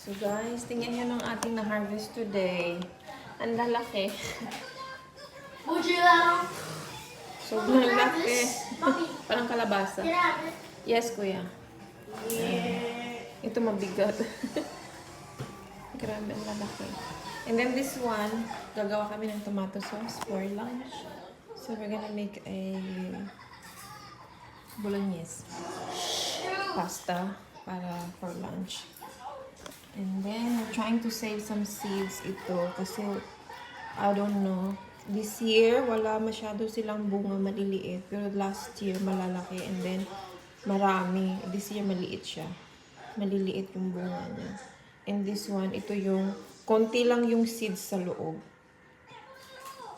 So guys, tingnan nyo ng ating na-harvest today. Ang lalaki. Buji lang. Sobrang laki. Parang kalabasa. Yeah. Yes, kuya. Ito mabigat. Grabe, ang lalaki. And then this one, gagawa kami ng tomato sauce for lunch. So we're gonna make a bolognese pasta para for lunch. And then, we're trying to save some seeds ito kasi, I don't know, this year, wala masyado silang bunga maliliit. Pero last year, malalaki. And then, marami. This year, maliit siya. Maliliit yung bunga niya. And this one, ito yung, konti lang yung seeds sa loob.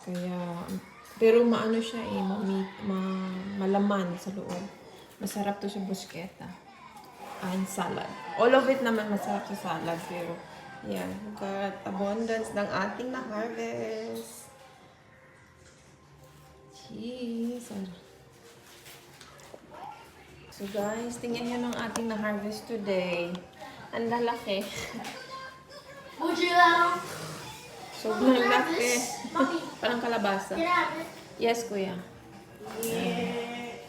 Kaya, pero maano siya eh, malaman sa loob. Masarap to sa bruschetta. And salad. All of it naman masarap sa salad, pero yeah, we've got abundance ng ating na-harvest. Jeez. So guys, tingnan nyo ng ating na-harvest today. Ang lalaki. Buji lang. Sobrang laki. Parang kalabasa. Yeah. Yes, kuya.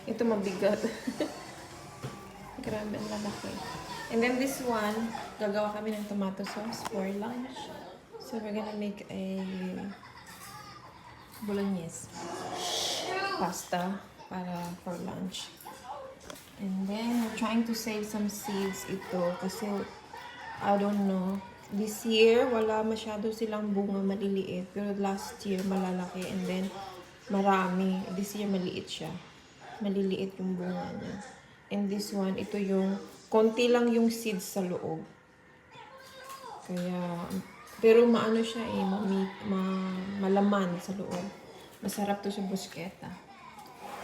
Ito mabigat. Grabe, ang lalaki. And then this one, gagawa kami ng tomato sauce for lunch. So we're gonna make a bolognese pasta para for lunch. And then we're trying to save some seeds ito kasi, I don't know, this year wala masyado silang bunga maliliit. Pero last year malalaki and then marami. This year maliit siya. Maliliit yung bunga niya. And this one, ito yung, konti lang yung seeds sa loob. Kaya, pero maano siya eh, malaman sa loob. Masarap to sa bruschetta.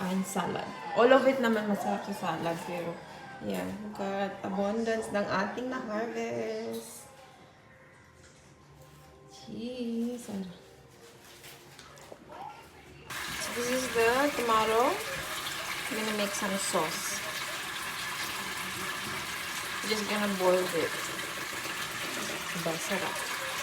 And salad. All of it naman masarap sa salad, pero yeah, we've got abundance ng ating na-harvest. Jeez. So this is the tomato. I'm gonna make some sauce. Just gonna boil it. Diba, sarap.